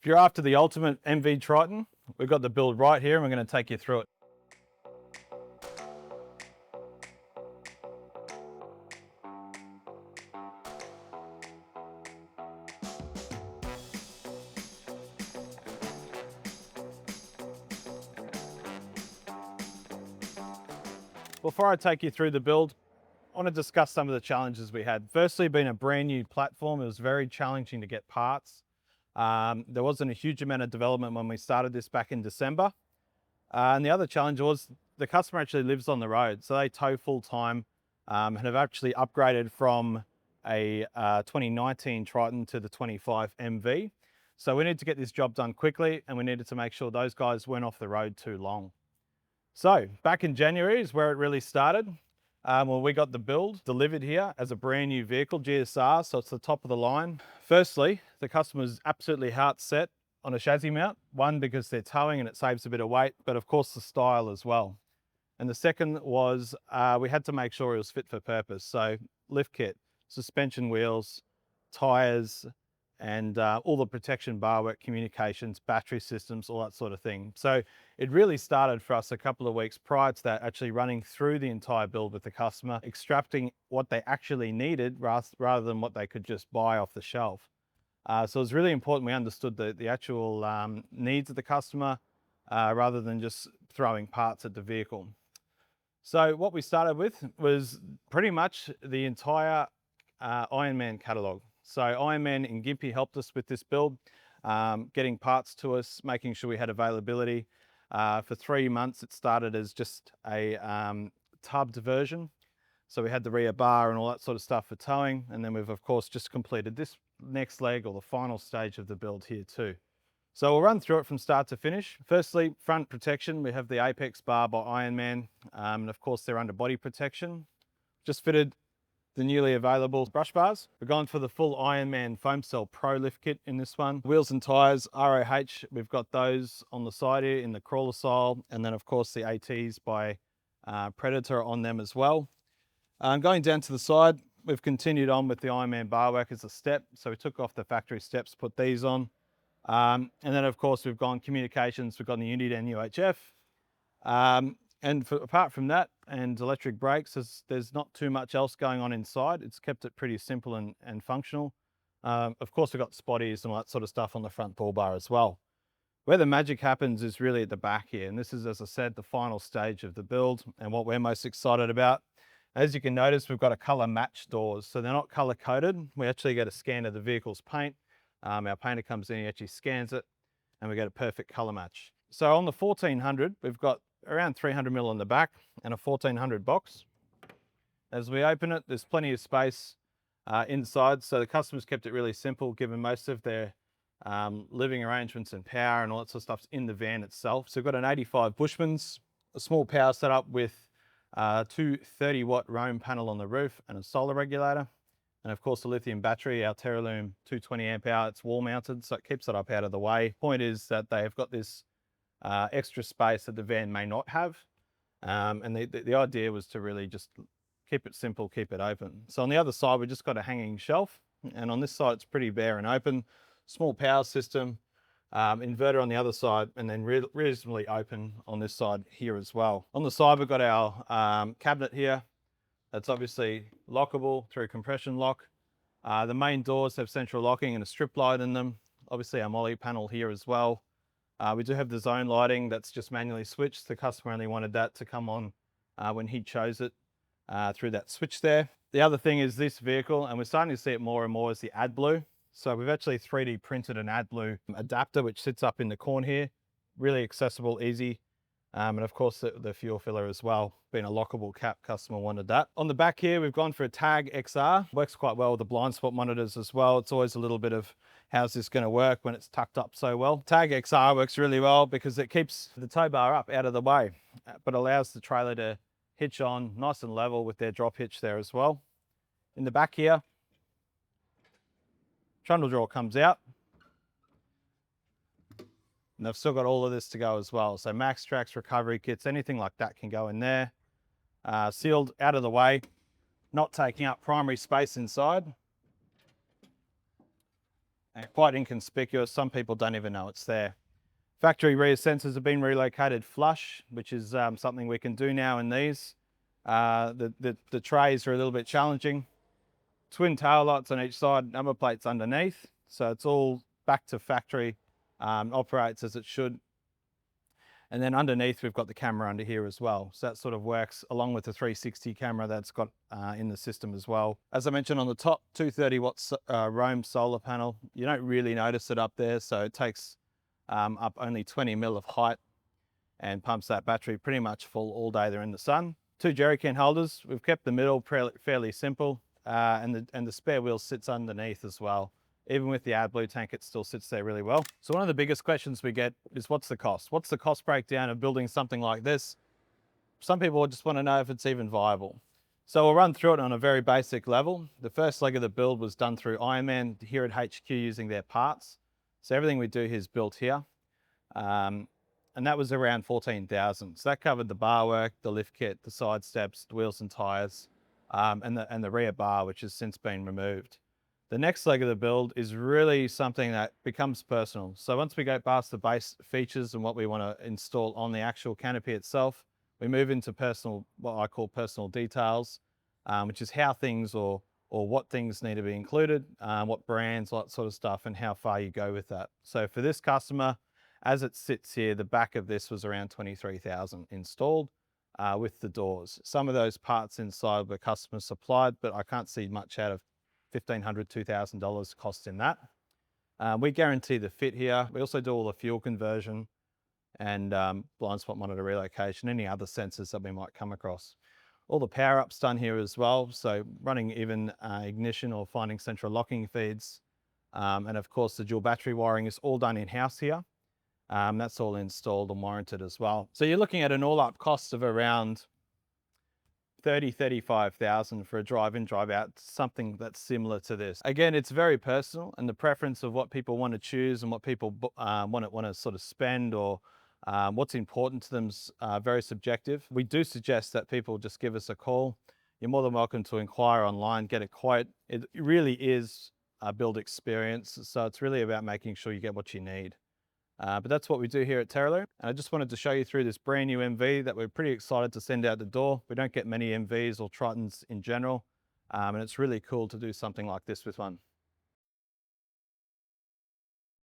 If you're after the ultimate MV Triton, we've got the build right here and we're going to take you through it. Before I take you through the build, I want to discuss some of the challenges we had. Firstly, being a brand new platform, it was very challenging to get parts. There wasn't a huge amount of development when we started this back in December. And the other challenge was the customer actually lives on the road. So they tow full time and have actually upgraded from a 2019 Triton to the 25 MV. So we need to get this job done quickly and we needed to make sure those guys weren't off the road too long. So back in January is where it really started. When we got the build delivered here as a brand new vehicle, GSR, so it's the top of the line. Firstly, the customer's absolutely heart set on a chassis mount. One, because they're towing and it saves a bit of weight, but of course the style as well. And the second was we had to make sure it was fit for purpose. So lift kit, suspension wheels, tires, and all the protection bar work, communications, battery systems, all that sort of thing. So it really started for us a couple of weeks prior to that, actually running through the entire build with the customer, extracting what they actually needed rather than what they could just buy off the shelf. So it was really important we understood the actual needs of the customer rather than just throwing parts at the vehicle. So what we started with was pretty much the entire Ironman catalog. So Ironman in Gympie helped us with this build, getting parts to us, making sure we had availability. For 3 months, it started as just a tubbed version. So we had the rear bar and all that sort of stuff for towing. And then we've of course just completed this next leg or the final stage of the build here too. So we'll run through it from start to finish. Firstly, front protection, we have the Apex bar by Ironman, and of course they're under body protection. Just fitted the newly available brush bars. We're going for the full Ironman Foam Cell Pro lift kit in this one. Wheels and tires, ROH, we've got those on the side here in the crawler style, and then of course the ATs by Predator on them as well. Going down to the side, we've continued on with the Ironman bar work as a step. So we took off the factory steps, put these on. And then of course we've gone communications, we've got the Unit and UHF. Apart from that and electric brakes, there's not too much else going on inside. It's kept it pretty simple and functional. Of course we've got spotties and all that sort of stuff on the front bull bar as well. Where the magic happens is really at the back here. And this is, as I said, the final stage of the build and what we're most excited about. As you can notice, we've got a color match doors. So they're not color coded. We actually get a scan of the vehicle's paint. Our painter comes in, he actually scans it, and we get a perfect color match. So on the 1400, we've got around 300 mil on the back and a 1400 box. As we open it, there's plenty of space inside. So the customers kept it really simple, given most of their living arrangements and power and all that sort of stuff's in the van itself. So we've got an 85 Bushman's, a small power setup with 2 30-watt roam panel on the roof and a solar regulator. And of course the lithium battery, our Teralume 220 amp hour, it's wall mounted, so it keeps it up out of the way. Point is that they have got this extra space that the van may not have. And the idea was to really just keep it simple, keep it open. So on the other side, we've just got a hanging shelf. And on this side, it's pretty bare and open. Small power system, inverter on the other side, and then reasonably open on this side here as well. On the side, we've got our cabinet here. That's obviously lockable through compression lock. The main doors have central locking and a strip light in them. Obviously our MOLLE panel here as well. We do have the zone lighting that's just manually switched. The customer only wanted that to come on when he chose it through that switch there. The other thing is this vehicle, and we're starting to see it more and more, is the AdBlue. So we've actually 3D printed an AdBlue adapter which sits up in the corner here. Really accessible, easy. And of course the fuel filler as well, being a lockable cap, customer wanted that. On the back here, we've gone for a Tag XR. Works quite well with the blind spot monitors as well. It's always a little bit of, how's this gonna work when it's tucked up so well? Tag XR works really well because it keeps the tow bar up out of the way, but allows the trailer to hitch on nice and level with their drop hitch there as well. In the back here, Trundle Drawer comes out. And they've still got all of this to go as well. So max tracks, recovery kits, anything like that can go in there. Sealed out of the way, not taking up primary space inside. and quite inconspicuous. Some people don't even know it's there. Factory rear sensors have been relocated flush, which is something we can do now in these. The trays are a little bit challenging. Twin tail lights on each side, number plates underneath. So it's all back to factory, operates as it should. And then underneath, we've got the camera under here as well. So that sort of works along with the 360 camera that's got in the system as well. As I mentioned on the top, 230 watts Roam solar panel. You don't really notice it up there. So it takes up only 20 mil of height and pumps that battery pretty much full all day they're in the sun. 2 jerry can holders. We've kept the middle fairly simple, and the spare wheel sits underneath as well. Even with the AdBlue tank, it still sits there really well. So one of the biggest questions we get is what's the cost? What's the cost breakdown of building something like this? Some people just want to know if it's even viable. So we'll run through it on a very basic level. The first leg of the build was done through Ironman here at HQ using their parts. So everything we do here is built here. And that was around 14,000. So that covered the bar work, the lift kit, the side steps, the wheels and tires, and the rear bar, which has since been removed. The next leg of the build is really something that becomes personal. So once we go past the base features and what we want to install on the actual canopy itself, we move into personal, what I call personal details, which is how things or what things need to be included, what brands, all that sort of stuff, and how far you go with that. So for this customer, as it sits here, the back of this was around 23,000 installed with the doors. Some of those parts inside were customer supplied, but I can't see much out of $1,500, $2,000 cost in that. We guarantee the fit here. We also do all the fuel conversion and blind spot monitor relocation, any other sensors that we might come across. All the power ups done here as well. So running even ignition or finding central locking feeds. And of course the dual battery wiring is all done in-house here. That's all installed and warranted as well. So you're looking at an all-up cost of around 35,000 for a drive-in, drive-out, something that's similar to this. Again, it's very personal, and the preference of what people want to choose and what people want to sort of spend or what's important to them is very subjective. We do suggest that people just give us a call. You're more than welcome to inquire online, get a quote. It really is a build experience, so it's really about making sure you get what you need. But that's what we do here at Teralume. And I just wanted to show you through this brand new MV that we're pretty excited to send out the door. We don't get many MVs or Tritons in general. And it's really cool to do something like this with one.